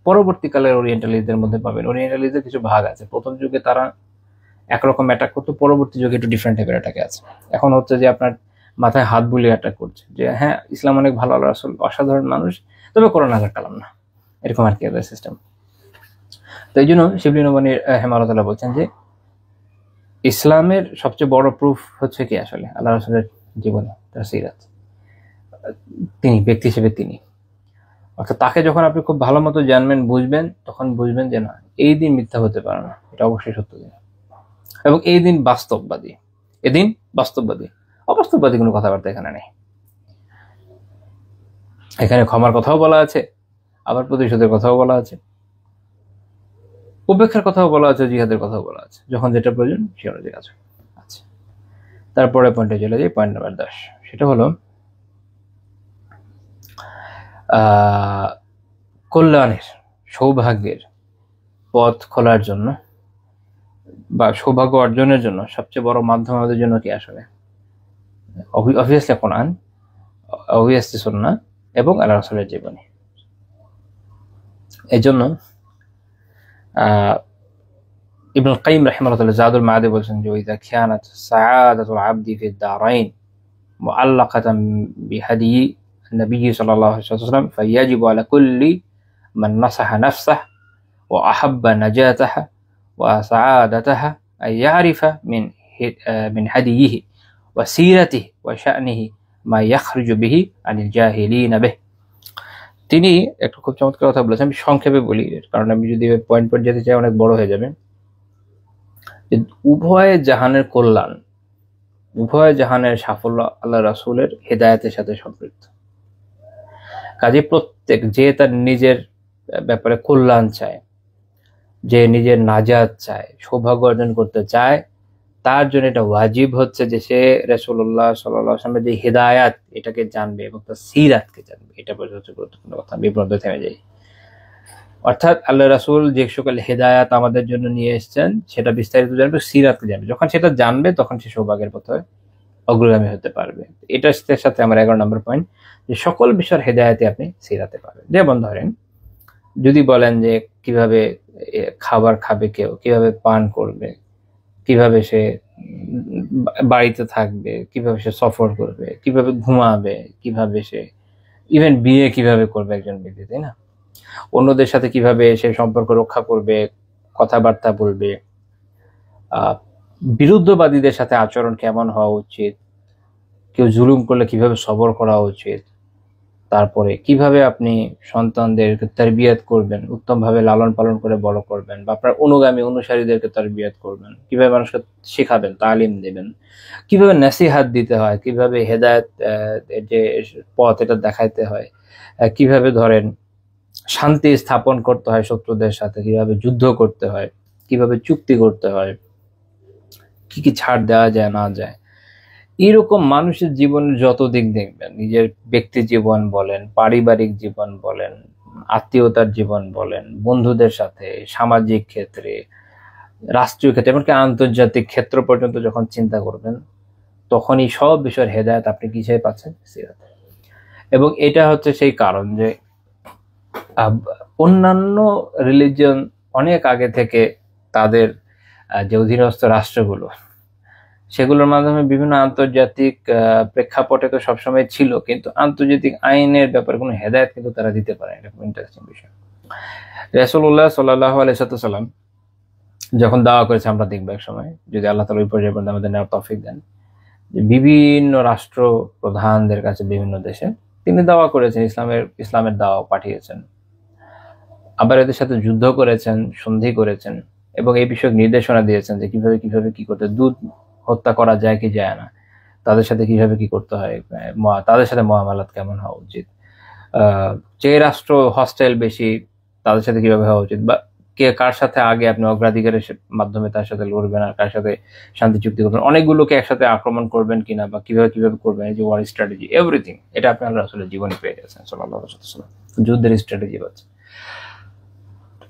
পরবর্তীকালের ওরিয়েন্টালিস্টদের মধ্যে পাবেন। ওরিয়েন্টালিস্টদের কিছু ভাগ আছে, প্রথম যুগে তারা একরকম অ্যাটাক করতো, পরবর্তী যুগে একটু ডিফারেন্ট টাইপের অ্যাটাকে আছে। এখন হচ্ছে যে আপনার মাথায় হাত বুলিয়ে অ্যাটাক করছে যে হ্যাঁ ইসলাম অনেক ভালো, আল্লাহ রাসূল অসাধারণ মানুষ, তবে কোরআন আল্লাহর কালাম না, এরকম আর কি সিস্টেম। তো এই জন্য শিবলি নোমানী হেমারতাল্লাহ বলছেন যে ইসলামের সবচেয়ে বড় প্রুফ হচ্ছে কি আসলে আল্লাহ রাসূলের জীবনে, তার সিরাত, তিনি ব্যক্তি হিসেবে তিনি, অর্থাৎ তাকে যখন আপনি খুব ভালো মতো জানবেন বুঝবেন, তখন বুঝবেন যে না এই দিন মিথ্যা হতে পারে না, এটা অবশ্যই সত্য দিন, এবং এই দিন বাস্তববাদী, এদিন বাস্তববাদী, অবাস্তববাদী কোনো কথাবার্তা এখানে নেই। এখানে ক্ষমার কথাও বলা আছে, আবার প্রতিশোধের কথাও বলা আছে, উপেক্ষার কথাও বলা আছে, জিহাদের কথাও বলা আছে, যখন যেটা প্রয়োজন সে অনুযায়ী আছে। আচ্ছা, তারপরে পয়েন্টে চলে যাই, পয়েন্ট নাম্বার 10। সেটা হলো কল্যাণের, সৌভাগ্যের পথ খোলার জন্য বা সৌভাগ্য অর্জনের জন্য সবচেয়ে বড় মাধ্যম আমাদের জন্য কি আসলে? অবভিয়াসলি কোরআন, অবভিয়াসলি সুন্নাহ এবং আল্লাহ রাসূলের জীবনী। এই জন্য ইবনুল কাইয়িম রাহিমাহুল্লাহ জাদুল মাআদে বলছেন যে ইযা কানাত সাআদাতুল আবদি ফিদ দারাইন মুআল্লাকাতান বিহাদি নবী সাল্লাল্লাহু আলাইহি ওয়াসাল্লাম ফায়াজিবু আলা কুল্লি মান নাসাহা নাফসাহু ওয়া আহাব্বা নাজাতাহা ওয়া সাআদাতাহা আন ইয়ারিফা মিন হাদিয়িহি ওয়া সিরাতিহি ওয়া শা'নিহি মা ইয়াখরুজু বিহি আনিল জাহিলিনা বিহি। তিনি একটা খুব চমৎকার কথা বলেছেন, আমি সংক্ষেপে বলি কারণ আমি যদি পয়েন্ট পয়েন্ট যেতে চাই অনেক বড় হয়ে যাবে। উভয় জাহানের কল্যাণ, উভয় জাহানের সাফল্য আল্লাহ রাসূলের হেদায়েতের সাথে সম্পৃক্ত। কাজে প্রত্যেক যে তার নিজের ব্যাপারে কল্যাণ চায়, যে নিজের নাজাত চায়, সৌভাগ্য অর্জন করতে চায়, তার জন্য এটা ওয়াজিব হচ্ছে যে সে রাসূলুল্লাহ সাল্লাল্লাহু আলাইহি ওয়াসাল্লামের যে হিদায়াত এটাকে জানবে এবং তার সিরাতকে জানবে। এটা হচ্ছে গুরুত্বপূর্ণ কথা। আমি বিভ্রান্ত থেমে যাই। অর্থাৎ আল্লাহ রাসূল যে সকল হিদায়াত আমাদের জন্য নিয়ে এসেছেন সেটা বিস্তারিত জানবে, সিরাতকে জানবে। যখন সেটা জানবে তখন সে সৌভাগ্যের পথে অগ্রগামী হতে পারবে। এটার সাথে আমার 11 নম্বর পয়েন্ট, যে সকল বিষয়ের হেদায়েতে আপনি সিরাতে পাবেন। যেমন ধরেন যদি বলেন যে কিভাবে খাবার খাবে, কেউ কিভাবে পান করবে, কিভাবে সে বাড়িতে থাকবে, কিভাবে সে সফর করবে, কিভাবে ঘুমাবে, কিভাবে সে ইভেন বিয়ে কিভাবে করবে একজন ব্যক্তি, তাই না? অন্যদের সাথে কিভাবে সে সম্পর্ক রক্ষা করবে, কথাবার্তা বলবে, বিরুদ্ধবাদীদের সাথে আচরণ কেমন হওয়া উচিত, কেউ জুলুম করলে কিভাবে সবর করা উচিত, তারপরে কিভাবে আপনি সন্তানদেরকে তারবিয়াত করবেন, উত্তমভাবে লালন পালন করে বড় করবেন, বা আপনার অনুগামী অনুসারীদেরকে তারবিয়াত করবেন, কিভাবে মানুষকে শেখাবেন, তালিম দেবেন, কিভাবে নসিহাত দিতে হয়, কিভাবে হেদায়েত যে পথ এটা দেখাইতে হয়, কিভাবে ধরেন শান্তি স্থাপন করতে হয় শত্রুদের সাথে, কিভাবে যুদ্ধ করতে হয়, কিভাবে চুক্তি করতে হয়, কি কি ছাড় দেওয়া যায় না যায়। এরকম মানুষের জীবনের যত দিক দেখবেন, নিজের ব্যক্তি জীবন বলেন, পারিবারিক জীবন বলেন, আত্মীয়তার জীবন বলেন, বন্ধুদের সাথে, সামাজিক ক্ষেত্রে, রাষ্ট্রীয় ক্ষেত্রে, এমনকি আন্তর্জাতিক ক্ষেত্র পর্যন্ত যখন চিন্তা করবেন, তখন এই সব বিষয়ের হেদায়েত আপনি কিসে পাচ্ছেন? সিরাতে। এবং এটা হচ্ছে সেই কারণ যে অন্যান্য রিলিজিয়ন অনেক আগে থেকে তাদের যে অধীনস্থ রাষ্ট্রগুলো, সেগুলোর মাধ্যমে বিভিন্ন আন্তর্জাতিক প্রেক্ষাপটে তো সবসময় ছিল, কিন্তু আন্তর্জাতিক আইনের ব্যাপারে কোনো হেদায়েত কিন্তু তারা দিতে পারে। এটা খুব ইন্টারেস্টিং বিষয়। রাসূলুল্লাহ সাল্লাল্লাহু আলাইহি ওয়াসাল্লাম যখন দাওয়া করেছে, আমরা দেখব এক সময় যদি আল্লাহ তাআলা ওই পর্যায়ে পর্যন্ত আমাদের নেওয়ার তৌফিক দেন, যে বিভিন্ন রাষ্ট্র প্রধানদের কাছে বিভিন্ন দেশে তিনি দাওয়া করেছেন, ইসলামের দাওয়া পাঠিয়েছেন, আবার এদের সাথে যুদ্ধ করেছেন, সন্ধি করেছেন, এবং এই বিষয়ে নির্দেশনা দিয়েছেন যে কিভাবে কিভাবে কি করতে, দুধ হত্যা করা যায় কি যায় না, তাদের সাথে কিভাবে কি করতে হয়, তাদের সাথে মুআমালাত কেমন হওয়া উচিত, যে রাষ্ট্র হস্টাইল বেশি তাদের সাথে কিভাবে হওয়া উচিত, বা কে কার সাথে আগে আপনি অগ্রাধিকারের মাধ্যমে তার সাথে লড়বেন, আর কার সাথে শান্তি চুক্তি করবেন, অনেকগুলোকে একসাথে আক্রমণ করবেন কিনা, বা কিভাবে কিভাবে করবেন, এই যে ওয়ার স্ট্র্যাটেজি, এভরিথিং এটা আপনি আল্লাহ রাসূলের জীবনে পেয়ে গেছেন সাল্লাল্লাহু আলাইহি ওয়াসাল্লাম। যুদ্ধের স্ট্র্যাটেজি আছে।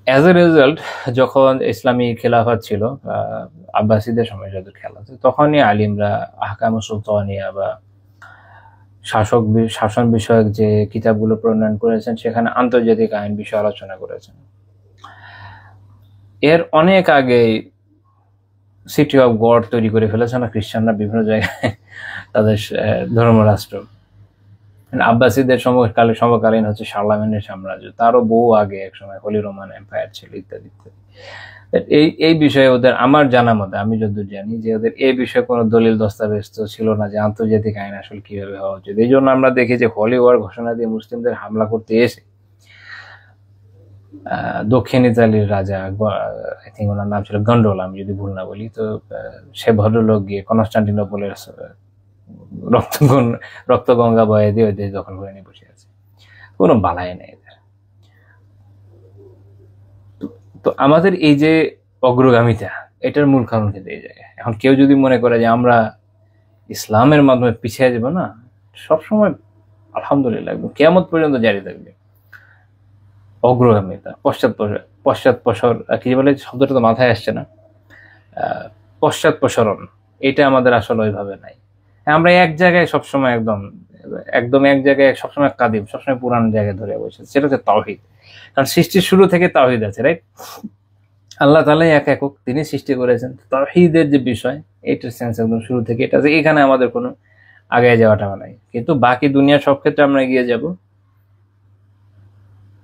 অ্যাজ এ রেজাল্ট, যখন ইসলামী খেলাফত ছিল, আব্বাসীদের সময় যত খেলা, তখনই আলিমরা আহকাম সুলতানিয়া বা শাসন বিষয়ক যে কিতাবগুলো প্রণয়ন করেছেন, সেখানে আন্তর্জাতিক আইন বিষয়ে আলোচনা করেছেন। এর অনেক আগে সিটি অফ গড তৈরি করে ফেলেছে না খ্রিস্টানরা বিভিন্ন জায়গায় তাদের ধর্মরাষ্ট্র। আব্বাসীদের সমকালীন হচ্ছে শার্লামেনের সাম্রাজ্য, তারও বহু আগে এক সময় হলি রোমান এম্পায়ার ছিল, ইত্যাদি ইত্যাদি। এই বিষয়ে ওদের, আমার জানা মতে, আমি যতদূর জানি, যে ওদের এই বিষয়ে কোনো দলিল দস্তাবেজ তো ছিল না যে আন্তর্জাতিক আইন আসলে কিভাবে হওয়া উচিত। এই জন্য আমরা দেখি যে হলি ওয়ার ঘোষণা দিয়ে মুসলিমদের হামলা করতে এসে দক্ষিণ ইতালির রাজা, আই থিঙ্ক ওনার নাম ছিল গন্ডোলা, আমি যদি ভুল না বলি, তো সে ভদ্রলোক গিয়ে কনস্টান্টিনোপলের রক্তগঙ্গা বয়ে দিয়ে ওই দেশ দখল করে নিয়ে বসে আছে, কোনো বালাই নেই এদের। তো আমাদের এই যে অগ্রগামিতা, এটার মূল কারণ কিন্তু এই জায়গায়। এখন কেউ যদি মনে করে যে আমরা ইসলামের মাধ্যমে পিছিয়ে যাবো, না, সবসময় আলহামদুলিল্লাহ কিয়ামত পর্যন্ত জারি থাকবে অগ্রগামিতা। পশ্চাৎপসর কি বলে শব্দটা তো মাথায় আসছে না, পশ্চাৎপসরণ, এটা আমাদের আসলে ওইভাবে নাই। আমরা এক জায়গায় সবসময় একদম এক জায়গায় সবসময় কাদিম, সবসময় পুরান জায়গায় ধরে বসে, সেটা হচ্ছে তাওহীদ। কারণ সৃষ্টির শুরু থেকে তাওহীদ আছে, রাইট? আল্লাহ তাআলাই এক একক, তিনি সৃষ্টি করেছেন। তাওহীদের যে বিষয়, এটার সেন্স একদম শুরু থেকে এটা আছে। এখানে আমাদের কোনো আগে যাওয়াটা নাই, কিন্তু বাকি দুনিয়ার সব ক্ষেত্রে আমরা এগিয়ে যাব।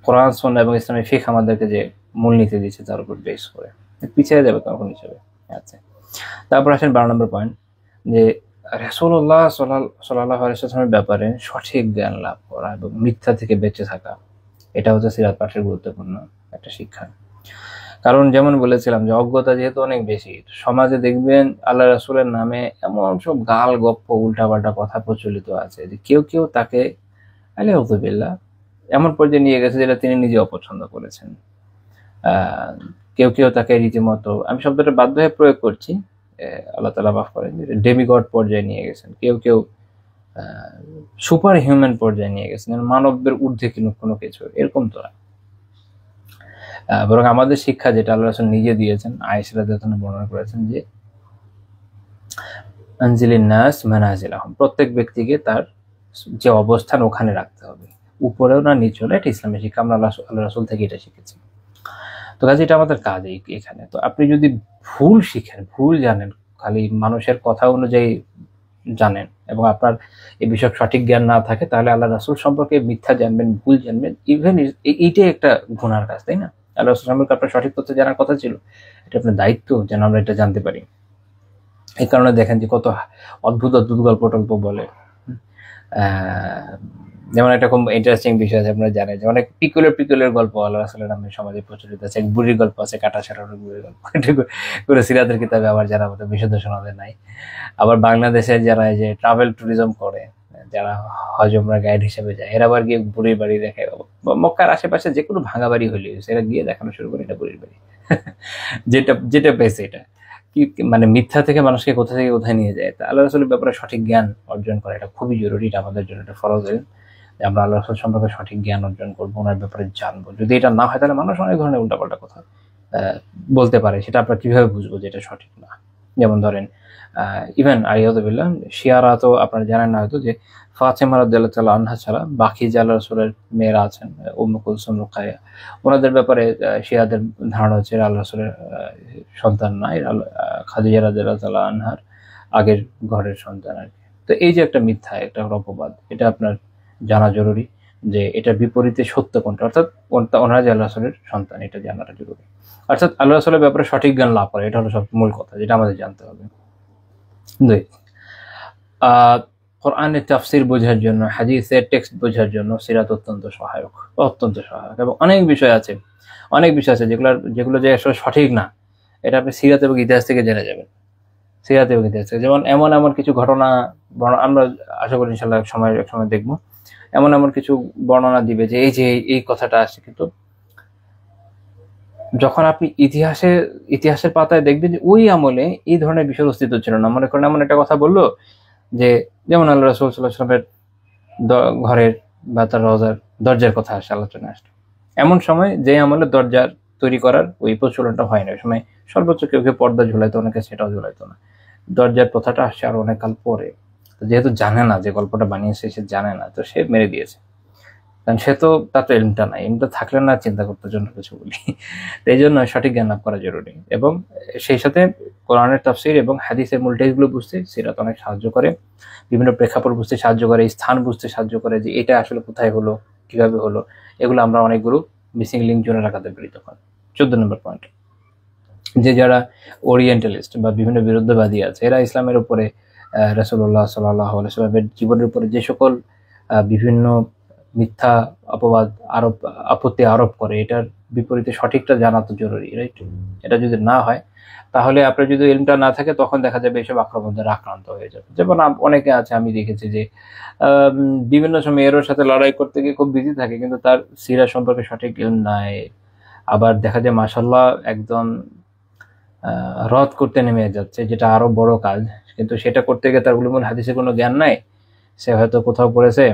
কোরআন সুন্নাহ এবং ইসলামী ফিকহ আমাদেরকে যে মূলনীতি দিচ্ছে তার উপর বেস করে পিছিয়ে যাবে তখন হিসেবে। আচ্ছা, তারপর আসেন 12 নম্বর পয়েন্ট, যে রাসূলুল্লাহ সাল্লাল্লাহু আলাইহি ওয়াসাল্লামের ব্যাপারে সঠিক জ্ঞান লাভ করা এবং মিথ্যা থেকে বেঁচে থাকা, এটা হচ্ছে সিরাত পাঠের গুরুত্বপূর্ণ একটা শিক্ষা। কারণ যেমন বলেছিলাম যে অজ্ঞতা যেহেতু অনেক বেশি, সমাজে দেখবেন আল্লাহ রাসূলের নামে এমন সব গাল গপ্প উল্টাপাল্টা কথা প্রচলিত আছে যে কেউ কেউ তাকে আলিয়াউযুবিল্লাহ এমন পর্যায়ে নিয়ে গেছে যেটা তিনি নিজে অপছন্দ করেছেন। কেউ কেউ তাকে রীতিমতো, আমি শব্দটা বাধ্য হয়ে প্রয়োগ করছি, আল্লাহ তাআলা মাফ করেন, ডেমিগড পর্যায়ে নিয়ে গেছেন, কেউ কেউ সুপার হিউম্যান পর্যায়ে নিয়ে গেছেন, মানবের ঊর্ধ্বে কোনো কিছু, এরকম তো না। বরং আমাদের শিক্ষা যেটা আল্লাহ রাসূল নিজে দিয়েছেন, আয়েশা রাদিয়াল্লাহু আনহা বর্ণনা করেছেন যে আনজিলিন নাস মানাজিলাহুম, প্রত্যেক ব্যক্তিকে তার যে অবস্থান ওখানে রাখতে হবে, উপরেও না নিচেও না। এটা ইসলামের শিক্ষা, আমরা আল্লাহ রাসূল থেকে এটা শিখেছি। তো কাজে এটা আমাদের কাজ এখানে। তো আপনি যদি ভুল শিখেন, ভুল জানেন, খালি মানুষের কথা অনুযায়ী জানেন এবং আপনার এই বিষয়ে সঠিক জ্ঞান না থাকে, তাহলে আল্লাহ রাসূল সম্পর্কে মিথ্যা জানবেন, ভুল জানবেন। ইভেন এইটাই একটা গুনার কাজ, তাই না? আল্লাহ রাসূল সম্পর্কে আপনার সঠিক তথ্য জানার কথা ছিল, এটা আপনার দায়িত্ব যেন আমরা এটা জানতে পারি। এই কারণে দেখেন যে কত অদ্ভুত অদ্ভুত গল্প বলে। যেমন একটা খুব ইন্টারেস্টিং বিষয় আছে, আপনারা জানেন যে অনেক পিকুলের গল্প আল্লাহ রাসূলের নামে সমাজে প্রচলিত আছে। এক বুড়ির গল্প আছে, কাটা ছাড়ানোর বুড়ির গল্প, এটা করে সিরাতের কিতাবে আবার জানা মতো বিশুদ্ধ সনদে নাই। আবার বাংলাদেশে যারা এই যে ট্রাভেল ট্যুরিজম করে, যারা হজ উমরা গাইড হিসেবে যায়, এরা আবার গিয়ে বুড়ির বাড়ি দেখে, মক্কার আশেপাশে যে কোনো ভাঙা বাড়ি হলে এরা গিয়ে দেখানো শুরু করে এটা বুড়ির বাড়ি। যেটা পেয়েছে এটা কি, মানে মিথ্যা থেকে মানুষকে কোথা থেকে কোথায় নিয়ে যায়। তা আল্লাহ রাসূলের ব্যাপারে সঠিক জ্ঞান অর্জন করা এটা খুবই জরুরি, এটা আমাদের জন্য একটা ফরজ। আমরা আল্লাহ রাসূল সম্পর্কে সঠিক জ্ঞান অর্জন করবো, ওনার ব্যাপারে জানবো। যদি এটা না হয় তাহলে মানুষ অনেক ধরনের উল্টাপাল্টা কথা বলতে পারে, সেটা আমরা কিভাবে বুঝবো যে এটা সঠিক না? যেমন ধরেন ইভেন আলিয়াযুবিল্লাহ, শিয়ারা তো আপনারা জানেন না হয়তো, যে ফাতেমা রাদিয়াল্লাহু তাআলা আনহা ছাড়া বাকি যে আল্লাহ রাসূলের মেয়েরা আছেন, উম্মে কুলসুম, রুকাইয়া, ওনাদের ব্যাপারে শিয়াদের ধারণা হচ্ছে আল্লাহ রাসূলের সন্তান নাই, খাদিজা রাদিয়াল্লাহু তাআলা আনহার আগের ঘরের সন্তান আর কি। তো এই যে একটা মিথ্যা, একটা অপবাদ, এটা আপনার জানা জরুরি যে এটার বিপরীতে সত্য কোনটা, অর্থাৎ ওনারা যে আল্লাহ রাসূলের সন্তান, এটা জানাটা জরুরি। অর্থাৎ আল্লাহ রাসূলের ব্যাপারে সঠিক জ্ঞান লাভ করা, এটা হলো সব মূল কথা যেটা আমাদের জানতে হবে। দুই, কোরআনের তাফসীর বোঝার জন্য, হাদিসের টেক্সট বোঝার জন্য সিরাত অত্যন্ত সহায়ক এবং অনেক বিষয় আছে যেগুলো যে আসলে সঠিক না, এটা আপনি সিরাত এবং ইতিহাস থেকে জেনে যাবেন। সিরাত এবং ইতিহাস থেকে, যেমন এমন কিছু ঘটনা আমরা আশা করি ইনশাআল্লাহ এক সময় দেখবো, এমন কিছু বর্ণনা দিবে যে এই কথাটা আসছে, কিন্তু যখন আপনি ইতিহাসের পাতায় দেখবেন যে ওই আমলে এই ধরনের বিষয়ের অস্তিত্ব ছিল না। মনে করেন এমন একটা কথা বললো যে, যেমন আল্লাহ রাসূল সাল্লাল্লাহু আলাইহি ওয়াসাল্লামের ঘরের বা তার রওজার দরজার কথা আলোচনা আসলো, এমন সময় যে আমলে দরজার তৈরি করার ওই প্রচলনটা হয় না। ওই সময় সর্বোচ্চ কেউ কেউ পর্দা ঝুলাইতো, অনেকে সেটাও ঝুলাইতো না। দরজার প্রথাটা আসছে আরো অনেক কাল পরে। যেহেতু জানে না যে গল্পটা বানিয়েছে, সে জানে না, তো সে মেরে দিয়েছে। কারণ সে তো, তার তো এলমটা নাই, এলমটা থাকলে না চিন্তা করতে জন্য কিছু বলি। এই জন্য সঠিক জ্ঞান লাভ করা জরুরি, এবং সেই সাথে কোরআনের তাফসীর এবং হাদিসের মূল টেক্সটগুলো বুঝতে সিরাত অনেক সাহায্য করে, বিভিন্ন প্রেক্ষাপট বুঝতে সাহায্য করে, স্থান বুঝতে সাহায্য করে, যে এটা আসলে কোথায় হলো, কিভাবে হলো, এগুলো আমরা অনেকগুলো মিসিং লিঙ্ক জোনে রাখাতে পারি। তখন 14 নম্বর পয়েন্ট, যে যারা ওরিয়েন্টালিস্ট বা বিভিন্ন বিরুদ্ধবাদী আছে, এরা ইসলামের উপরে রাসূলুল্লাহ সাল্লাল্লাহু আলাইহি ওয়াসাল্লামের জীবনের উপরে যে সকল বিভিন্ন মিথ্যা অপবাদ আপত্তি আরোপ করে, এটার বিপরীতে সঠিকটা জানা তো জরুরি, রাইট? এটা যদি না হয়, তাহলে আপনার যদি এলমটা না থাকে, তখন দেখা যাবে এসব আক্রমণ দ্বারা আক্রান্ত হয়ে যাবে। যেমন অনেকে আছে, আমি দেখেছি যে বিভিন্ন সময় এর সাথে লড়াই করতে গিয়ে খুব বিজি থাকে, কিন্তু তার সিরা সম্পর্কে সঠিক এলম নাই। আবার দেখা যায় মাশাআল্লাহ একদম রদ করতে নেমে যাচ্ছে, যেটা আরো বড় কাজ, কিন্তু সেটা করতে গিয়ে তার উলুমুল হাদিসের কোনো জ্ঞান নাই। সে হয়তো কোথাও পড়েছে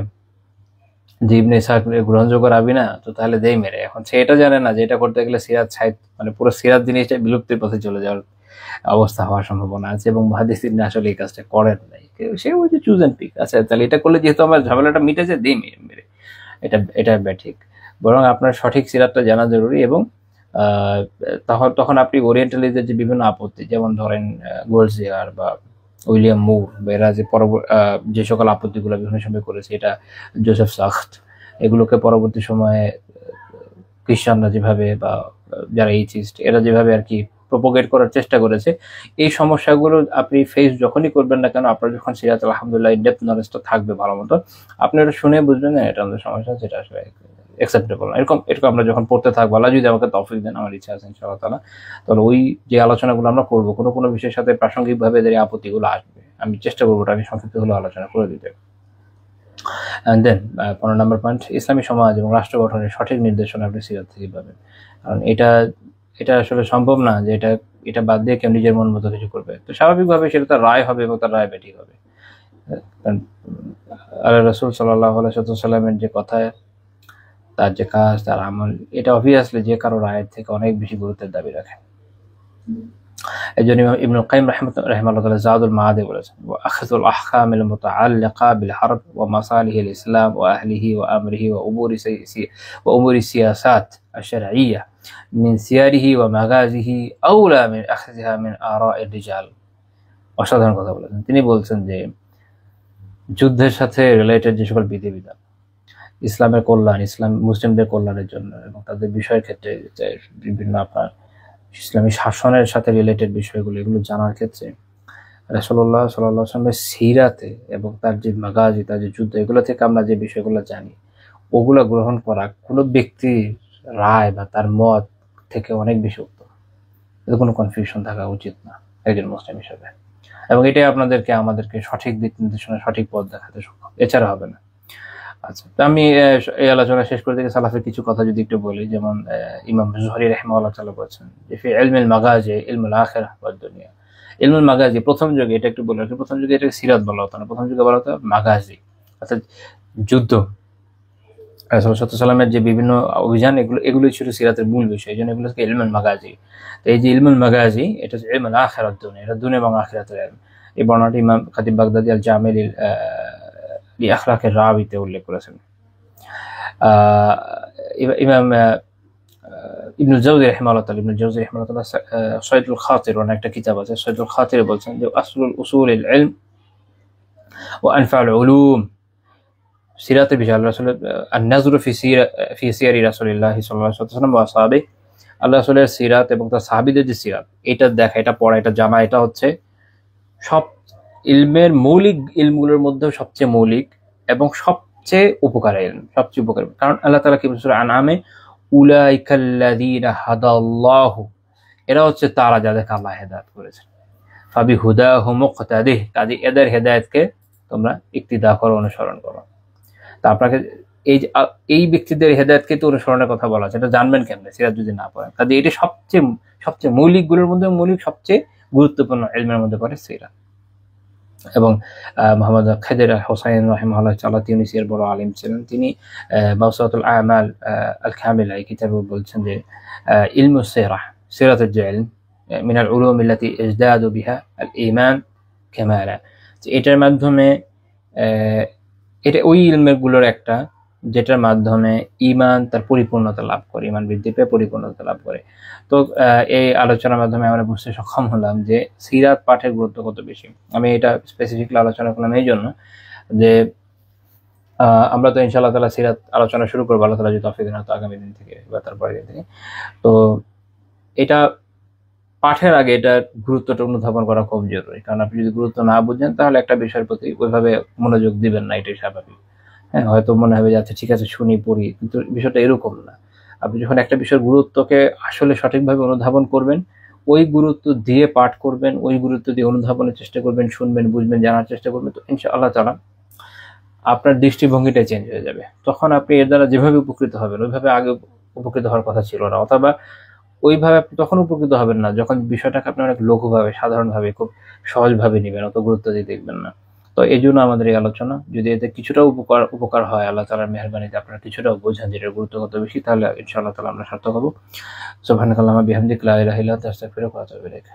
যে ইবনে ইসহাক গ্রহণযোগ্য রাবি না, তো তাহলে দেই মেরে। এখন সে এটা জানে না যে এটা করতে গেলে সিরাত সাহিত্য, মানে পুরো সিরাত জিনিসটা বিলুপ্তির পথে চলে যাওয়ার অবস্থা হওয়ার সম্ভাবনা আছে, এবং মুহাদ্দিসিন আসলে এই কাজটা করেন নাই। সে ওই যে চুজ এন্ড পিক, আচ্ছা তাহলে এটা করলে যেহেতু আমার ঝামেলাটা মিটেছে, দেই মেরে। এটা ব্যাঠিক। বরং আপনার সঠিক সিরাতটা জানা জরুরি, এবং তখন আপনি ওরিয়েন্টালিজের যে বিভিন্ন আপত্তি, যেমন ধরেন গোল্ডজিয়ার বা উইলিয়াম মুর, বা এরা যে সকল আপত্তিগুলো বিভিন্ন সময় করেছে, এটা জোসেফ সাখত, এগুলোকে পরবর্তী সময়ে খ্রিস্টানরা যেভাবে, বা যারা এইথিস্ট, এরা যেভাবে আর কি প্রপোগেট করার চেষ্টা করেছে, এই সমস্যাগুলো আপনি ফেস যখনই করবেন না কেন, আপনার যখন সিরাত আলহামদুলিল্লাহ ইনডেপথ নলেজটা থাকবে ভালো মতো, আপনি এটা শুনে বুঝবেন না এটা আমাদের সমস্যা, যেটা আসলে অ্যাকসেপ্টেবল না। এরকম আমরা যখন পড়তে থাকবো, আল্লাহ যদি আমাকে তৌফিক দেন, আমার ইচ্ছা আছে ইনশাআল্লাহ তাআলা, তাহলে ওই যে আলোচনাগুলো আমরা করবো, কোনো বিষয়ের সাথে প্রাসঙ্গিকভাবে যে আপত্তিগুলো আসবে, আমি চেষ্টা করবো ওটাকে সংক্ষিপ্ত হলেও আলোচনা করে দিতে। অ্যান্ড দেন 15 নম্বর পয়েন্ট, ইসলামী সমাজ এবং রাষ্ট্র গঠনের সঠিক নির্দেশনা আপনি সিরাত থেকে পাবেন। কারণ এটা আসলে সম্ভব না যে এটা বাদ দিয়ে কেউ নিজের মন মতো কিছু করবে, তো স্বাভাবিকভাবে সেটা তার রায় হবে, এবং তার রায় বেঠিক হবে। কারণ আল্লাহ রাসূল সাল্লাল্লাহু আলাইহি ওয়াসাল্লামের যে কথা, তার যে কাজ, তার আমল, এটা অবভিয়াসলি যে কারো রায়ের থেকে অনেক বেশি গুরুত্বের দাবি রাখে। এই জন্য ইবনুল কাইয়িম রাহিমাহুল্লাহ তাআলা জাদুল মাআদে বলেছেন, ওয়া আখযুল আহকামিল মুতাআল্লিকা বিল হারব ওয়া মাসালিহিল ইসলাম ওয়া আহলিহি ওয়া আমরিহি ওয়া উমুরি সিয়াসাত আশ-শারঈয়্যা মিন সিয়ারিহি ওয়া মাগাজিহি আওলা মিন আখযিহা মিন আরা'ir রিজাল। অসাধারণ কথা বলেছেন। তিনি বলছেন যে যুদ্ধের সাথে রিলেটেড যে সকল বিধিবিধান, ইসলামের কল্যাণ, মুসলিমদের কল্যাণের জন্য, এবং তাদের বিষয়ের ক্ষেত্রে বিভিন্ন আপনার ইসলামী শাসনের সাথে রিলেটেড বিষয়গুলো, এগুলো জানার ক্ষেত্রে রাসূলুল্লাহ সাল্লাল্লাহু আলাইহি ওয়াসাল্লামের সিরাতে এবং তার যে মাগাজি, তার যে যুদ্ধ, এগুলো থেকে আমরা যে বিষয়গুলো জানি, ওগুলো গ্রহণ করা কোনো ব্যক্তির রায় বা তার মত থেকে অনেক বেশি উত্তম। এতে কোনো কনফিউশন থাকা উচিত না একজন মুসলিম হিসেবে, এবং এটাই আমাদেরকে সঠিক দিক নির্দেশনা, সঠিক পথ দেখাতে সক্ষম, এছাড়া হবে না। আচ্ছা, তো আমি এই আলোচনা শেষ করে থেকে সালাফের কিছু কথা যদি একটু বলি, যেমন ইমাম জুহরি রাহিমাহুল্লাহ তাআলা বলেছেন যে ফি ইলমিল মাগাজি ইলমুল আখিরাহ ওয়াদ দুনিয়া। ইলমুল মাগাজি প্রথম যুগে, এটা একটু বলে রাখি, প্রথম যুগে এটাকে সিরাত বলা হতো না, প্রথম যুগে বলা হতো মাগাজি, অর্থাৎ যুদ্ধ। রাসূল সাল্লাল্লাহু আলাইহি ওয়াসাল্লামের যে বিভিন্ন অভিযান, এগুলোই ছিল সিরাতের মূল বিষয়, এই জন্য এগুলোকে ইলমুল মাগাজি। তো এই যে ইলমুল মাগাজি, এটা হচ্ছে ইলমুল আখিরাত দুনিয়া, এটা দুনিয়া এবং আখিরাতের ইলম। এই বর্ণনাটি ইমাম খাতিব বাগদাদি আল জামিল লি আখলাকের রাবিতে উল্লেখ করেছেন। ইমাম ইবনুল জাওজি রাহিমাহুল্লাহ তাআলা সাইদুল খাতির, ওনার একটা কিতাব আছে, সাইদুল খাতির বলছেন যে আসলুল উসুলিল ইলম ওয়া আনফাউল উলুম, সিরাতের বিষয়, আল্লাহ রাসূলের আন-নাযরু ফি সিয়ারি রাসূলিল্লাহ সাল্লাল্লাহু আলাইহি ওয়াসাল্লাম ওয়া আসহাবিহি, আল্লাহ রাসূলের সিরাত এবং তার সাহাবীদের যে সিরাত, এটা দেখা, এটা পড়া, এটা জানা, এটা হচ্ছে সব ইলমের মৌলিক ইলমগুলোর মধ্যে সবচেয়ে মৌলিক এবং সবচেয়ে উপকারী ইলম, সবচেয়ে উপকারী। কারণ আল্লাহ তাআলা কি বলেছেন, আনআমে উলাইকাল্লাযীনা হাদাল্লাহু, এরা হচ্ছে তারা যাদেরকে আল্লাহ হেদায়েত করেছেন, ফাবিহুদাহু মুকতাদিহ, কাজে এদের হেদায়েতকে তোমরা ইক্তিদা করো, অনুসরণ করো। তা আপনাকে এই ব্যক্তিদের হেদায়েতকে তো অনুসরণের কথা বলা আছে, এটা জানবেন কেমনে সিরাত যদি না পড়েন? কাজে এটা সবচেয়ে মৌলিক গুলোর মধ্যে সবচেয়ে গুরুত্বপূর্ণ ইলমের মধ্যে পড়ে সিরাত। এবং মোহাম্মদ খেদের হোসাইন রাহিমাহুল্লাহ তাআলা তিউনিসিয়ার বড় আলিম ছিলেন। তিনি মাওসুআতুল আমাল আল কামিলা এই কিতাবে বলছেন যে ইলমুস সিরাহ সিরাতুল ইলম মিনাল উলুম আল্লাতী ইজদাদু বিহা আল ঈমান কামালা। এটার মাধ্যমে এটা ওই ইলমের গুলোর একটা যেটার মাধ্যমে ঈমান তার পরিপূর্ণতা লাভ করে, ঈমান বৃদ্ধি পেয়ে পরিপূর্ণতা লাভ করে। তো এই আলোচনার মাধ্যমে আমরা বুঝতে সক্ষম হলাম যে সিরাত পাঠের গুরুত্ব কত বেশি। আমি এটা স্পেসিফিকলি আলোচনা করলাম এই জন্য যে আমরা তো ইনশাআল্লাহ তাআলা সিরাত আলোচনা শুরু করবো আল্লাহ তাআলা যদি তৌফিক দেন আগামী দিন থেকে বা তারপরের দিন থেকে। তো এটা পাঠের আগে এটার গুরুত্বটা অনুধাবন করা খুব জরুরি, কারণ আপনি যদি গুরুত্ব না বুঝেন তাহলে একটা বিষয়ের প্রতি ওইভাবে মনোযোগ দিবেন না, এটাই স্বাভাবিক। হ্যাঁ, হয়তো মনে হবে যে আচ্ছা ঠিক আছে শুনি পড়ি, কিন্তু বিষয়টা এরকম না। আপনি যখন একটা বিষয়ের গুরুত্বকে আসলে সঠিকভাবে অনুধাবন করবেন, ওই গুরুত্ব দিয়ে পাঠ করবেন, ওই গুরুত্ব দিয়ে অনুধাবনের চেষ্টা করবেন, শুনবেন, বুঝবেন, জানার চেষ্টা করবেন, তো ইনশাআল্লাহ তাআলা আপনার দৃষ্টিভঙ্গিটাই চেঞ্জ হয়ে যাবে। তখন আপনি এর দ্বারা যেভাবে উপকৃত হবেন ওইভাবে আগে উপকৃত হওয়ার কথা ছিল না, অথবা ওইভাবে আপনি তখন উপকৃত হবেন না যখন বিষয়টাকে আপনি অনেক লঘুভাবে, সাধারণভাবে, খুব সহজভাবে নেবেন, অত গুরুত্ব দিয়ে দেখবেন না। তো এই জন্য আমাদের এই আলোচনা, যদি এতে কিছুটা উপকার হয় আল্লাহ তাআলার মেহেরবানিতে আপনারা কিছুটাও বোঝেন যেটার গুরুত্ব কত বেশি, তাহলে ইনশাআল্লাহ তাআলা আমরা সার্থক হব। সুবহানাকাল্লাহুম্মা বিহামদিকা লা ইলাহা ইল্লা আনতা আস্তাগফিরুকা ওয়া আতুবু ইলাইক।